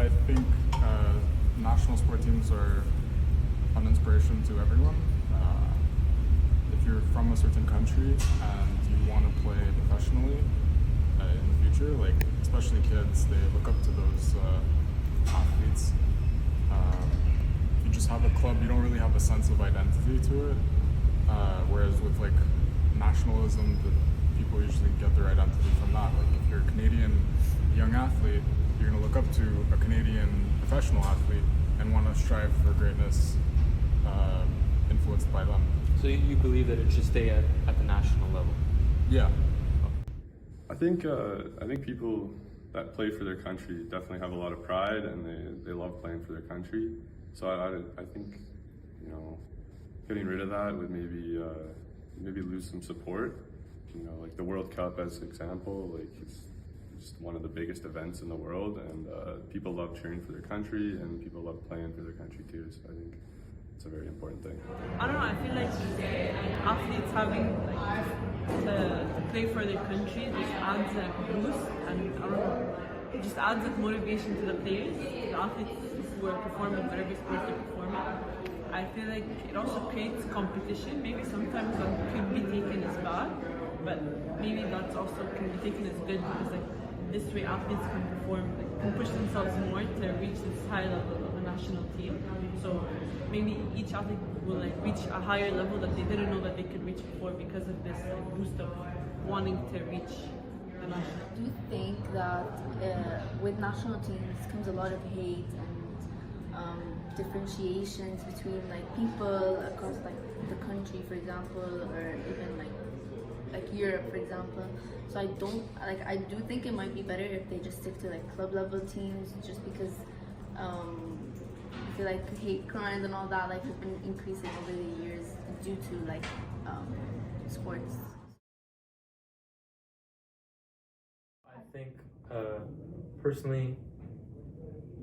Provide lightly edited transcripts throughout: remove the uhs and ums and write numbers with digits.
I think national sport teams are an inspiration to everyone. If you're from a certain country and you want to play professionally in the future, like especially kids, they look up to those athletes. If you just have a club, you don't really have a sense of identity to it. Whereas with like nationalism, people usually get their identity from that. Like if you're a Canadian young athlete, you're going to look up to a Canadian professional athlete and want to strive for greatness, influenced by them. So you believe that it should stay at the national level? Yeah. I think people that play for their country definitely have a lot of pride, and they love playing for their country. So I think, you know, getting rid of that would maybe lose some support. You know, like the World Cup as an example, like it's just one of the biggest events in the world, and people love cheering for their country, and people love playing for their country too. So I think it's a very important thing. I don't know, I feel like athletes having to play for their country just adds a boost, and I don't know, it just adds like motivation to the players, the athletes who are performing whatever sport they're performing. I feel like it also creates competition. Maybe sometimes that could be taken as bad, but maybe that's also can be taken as good, because like this way athletes can perform, like, can push themselves more to reach this high level of a national team. So maybe each athlete will like reach a higher level that they didn't know that they could reach before, because of this like, boost of wanting to reach the national. Do you think that with national teams comes a lot of hate and differentiations between like people across like the country, for example, or even like Europe, for example? So I do think it might be better if they just stick to like club level teams, just because I feel like hate crimes and all that like have been increasing over the years due to like sports. I think personally,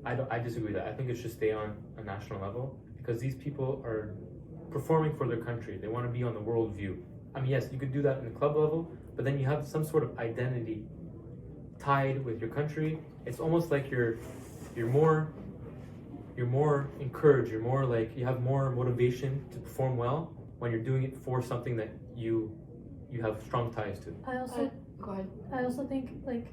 I disagree with that. I think it should stay on a national level, because these people are performing for their country. They want to be on the world view. I mean, yes, you could do that in the club level, but then you have some sort of identity tied with your country. It's almost like you're more encouraged. You're more like, you have more motivation to perform well when you're doing it for something that you have strong ties to. Go ahead. I also think like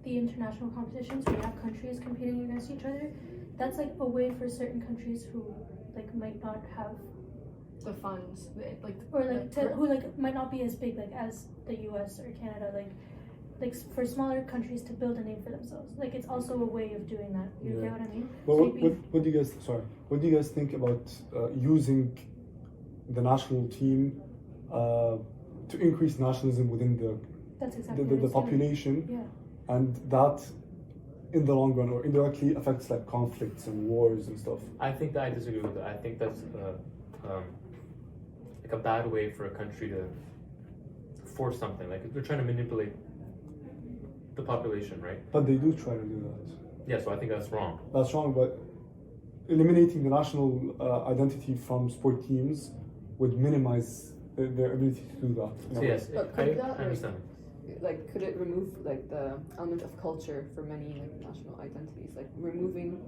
the international competitions where you have countries competing against each other, that's like a way for certain countries who like might not have the funds, who like might not be as big like as the US or Canada, like for smaller countries to build a name for themselves. Like it's also a way of doing that. You get what I mean? Well, what do you guys think about using the national team to increase nationalism within the population? Yeah. And that in the long run or indirectly affects like conflicts and wars and stuff? I think that I disagree with that. I think that's like a bad way for a country to force something. Like they're trying to manipulate the population, right? But they do try to do that. Yeah, so I think that's wrong. That's wrong, but eliminating the national identity from sport teams would minimize their ability to do that. So yes, But I that, understand. Like, could it remove like the element of culture for many like national identities? Like removing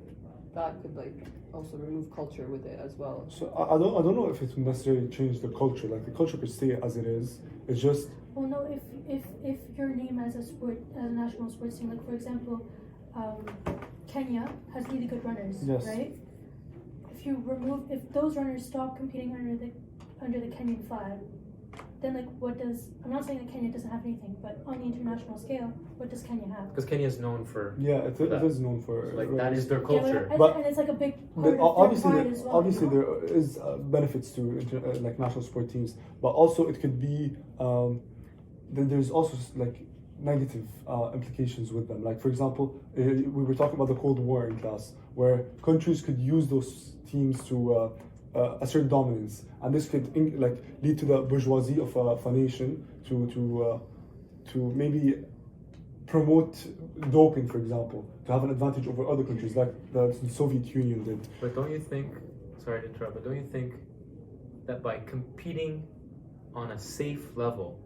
that could like also remove culture with it as well. So I don't know if it would necessarily change the culture. Like the culture could stay as it is. It's just. Well, no. If your name as a national sports team, like for example, Kenya has really good runners, yes. Right? If those runners stop competing under the Kenyan flag, then like I'm not saying that Kenya doesn't have anything, but on the international scale, what does Kenya have? Because Kenya is known for it is known for so, like that is their culture. Yeah, and it's like a big part of their pride as well. Obviously there is benefits to like national sport teams, but also it could be there's also like negative implications with them. Like for example, we were talking about the Cold War in class, where countries could use those teams to assert dominance, and this could lead to the bourgeoisie of a nation to maybe promote doping, for example, to have an advantage over other countries like the Soviet Union did. But don't you think, sorry to interrupt, but don't you think that by competing on a safe level,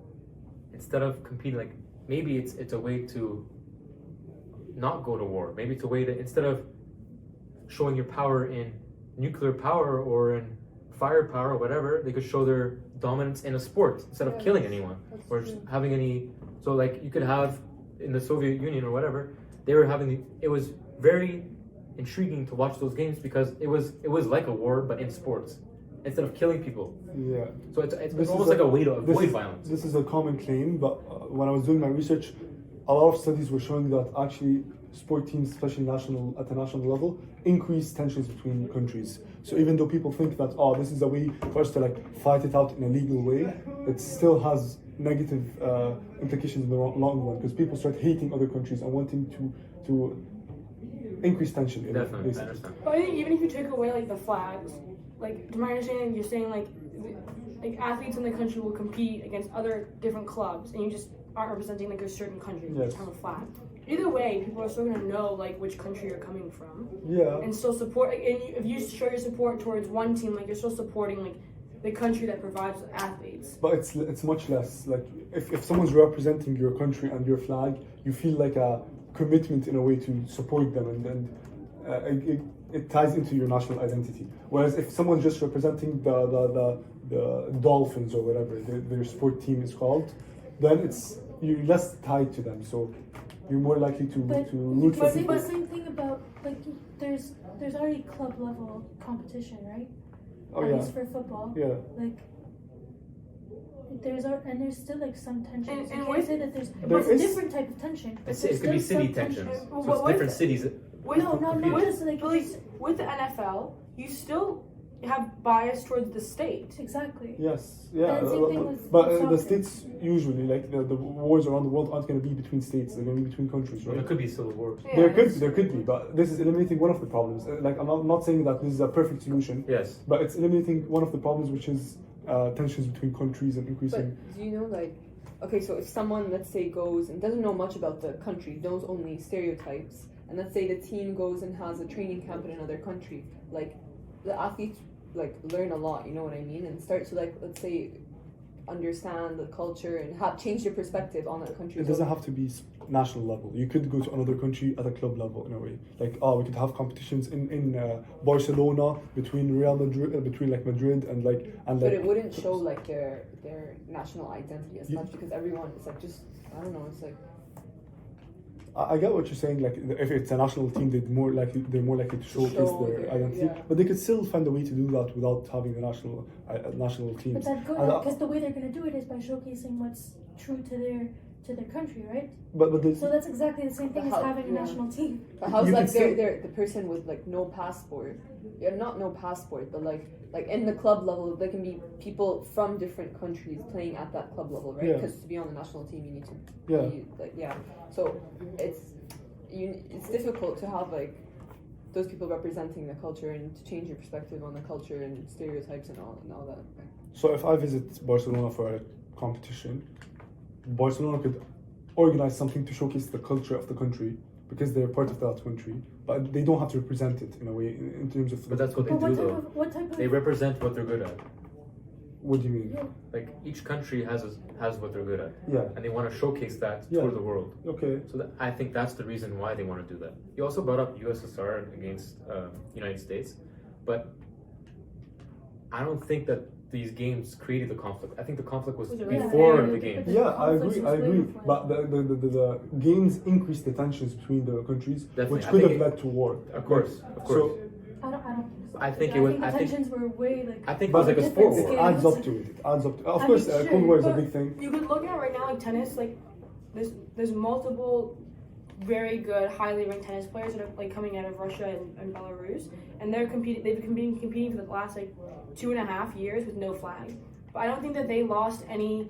instead of competing, like maybe it's a way to not go to war. Maybe it's a way to, instead of showing your power in nuclear power or in firepower or whatever, they could show their dominance in a sport instead of killing anyone or just having any. So like you could have in the Soviet Union or whatever, they were having it was very intriguing to watch those games because it was like a war but in sports instead of killing people. Yeah. So it's almost like a way to avoid violence. This is a common claim, but when I was doing my research, a lot of studies were showing that actually sport teams, especially at the national level, increase tensions between countries. So even though people think that this is a way for us to like fight it out in a legal way, it still has negative implications in the long run because people start hating other countries and wanting to increase tension. Definitely, I understand. But I think even if you take away like the flags, like to my understanding, you're saying like athletes in the country will compete against other different clubs, and you just aren't representing like a certain country. Yes. You have a flag. Either way, people are still gonna know like which country you're coming from. Yeah. And still support. And if you show your support towards one team, like you're still supporting like the country that provides athletes. But it's much less. Like if someone's representing your country and your flag, you feel like a commitment in a way to support them, and it ties into your national identity. Whereas if someone's just representing the Dolphins or whatever their sport team is called, then you're less tied to them. So you're more likely to root for people. But same thing about like there's already club level competition, right? Oh, At yeah. least for football. Yeah. Like there's still like some tension. And So you with- can't say that There it's a is- different type of tension. but It there's could be still city some tensions. tension. So But it's with- different cities. With, No, not just like but like, with the NFL, you still have bias towards the state. exactly. Yes, yeah, And same thing with but soccer. the states usually, like the wars around the world, aren't going to be between states. They're going to be between countries, Well, right? there could be civil wars. Yeah, There could be, but this is eliminating one of the problems. Like I'm not saying that this is a perfect solution, Yes. but it's eliminating one of the problems, which is tensions between countries and increasing. But do you know, like, okay, so if someone, let's say, goes and doesn't know much about the country, knows only stereotypes, and let's say the team goes and has a training camp in another country, like, the athletes, like, learn a lot, you know what I mean? And start to, like, let's say, understand the culture and change their perspective on that country. It doesn't have to be national level. You could go to another country at a club level in a way. Like, we could have competitions in Barcelona between Real Madrid, between like Madrid and like. But it wouldn't show like their national identity as Yeah. much because everyone is like just I don't know. It's like I get what you're saying. Like, if it's a national team, they're more likely to showcase show their their- identity. yeah. But they could still find a way to do that without having a national team. But that And, because the way they're going to do it is by showcasing what's true to their country, right? but they, So that's exactly the same thing as How- having a yeah. national team. but how's You like can still- they're the person with like no passport? Yeah, not no passport, but like in the club level, there can be people from different countries playing at that club level, right? Yeah. Because to be on the national team, you need to Yeah. be like So it's difficult to have like those people representing the culture and to change your perspective on the culture and stereotypes and all that. So if I visit Barcelona for a competition, Barcelona could organize something to showcase the culture of the country because they're part of that country, but they don't have to represent it in a way in terms of. But that's what they But do though. what type of They represent what they're good at. What do you mean? Like each country has what they're good at, Yeah. and they want to showcase that Yeah. for the world. Okay. So I think that's the reason why they want to do that. You also brought up USSR against United States, but I don't think that these games created the conflict. I think the conflict was Was it before really? the games. Yeah, I conflicts agree. was I way agree. before But the games increase the tensions between the countries, Definitely. which I could think have led to war. Of course. So I don't think so. I think it was- the I think- tensions were way like. I think it But was like a different sport war. it adds up to it. It adds up to. Of I course, mean, Cold War is a but big thing. You could look at right now like tennis, like there's multiple very good, highly ranked tennis players that are like coming out of Russia and Belarus, and they're competing. They've been competing for the last like 2.5 years with no flag. But I don't think that they lost any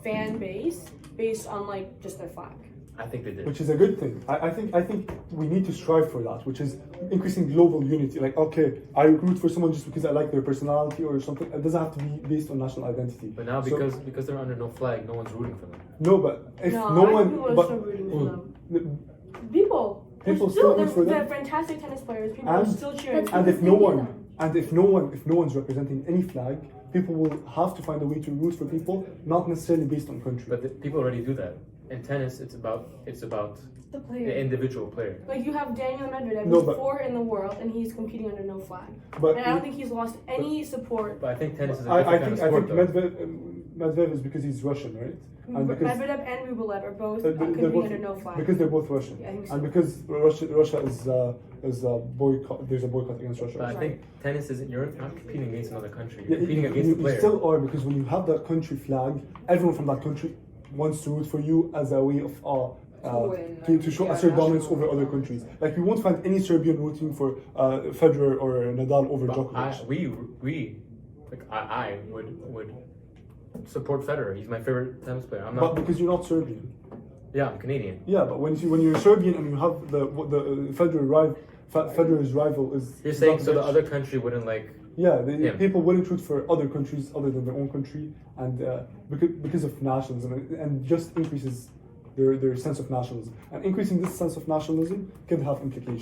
fan base based on like just their flag. I think they did. Which is a good thing. I think we need to strive for that, which is increasing global unity. Like, okay, I root for someone just because I like their personality or something. It doesn't have to be based on national identity. But now So- because they're under no flag, no one's rooting for them. no, but if No, no I one, think people are but still rooting for them. Mm. People People they're still root they're, for them. they're fantastic tennis players. People are And- still cheering. That's- And if Because no they one, do them. and if no one's representing any flag, people will have to find a way to root for people, not necessarily based on country. But people already do that. in tennis, it's about The the player. individual player. Like you have Daniel Medvedev, No, who's but- fourth in the world, and he's competing under no flag. But And I don't think he's lost any support. But I think tennis is a I different think kind of sport, though. Medvedev is because he's Russian, right? And because Medvedev and Rublev are both they're competing both- under no flag. because they're both Russian, Yeah, I think so. and because Russia is a boycott. There's a boycott against Russia. But I think tennis isn't. You're not competing against another country. You're Yeah, competing against you the player. still are, because when you have that country flag, everyone from that country wants to root for you as a way of win, to show yeah, assert dominance national over other level. countries. Like we won't find any Serbian rooting for Federer or Nadal over But Djokovic. I would support Federer. He's my favorite tennis player. I'm But not. because you're not Serbian. Yeah, I'm Canadian. Yeah, but when you're Serbian and you have the Federer's rival is. You're saying so the Djokovic. other country wouldn't like. Yeah, Yeah. people wouldn't root for other countries other than their own country, and because of nationalism, and just increases their sense of nationalism. And increasing this sense of nationalism can have implications.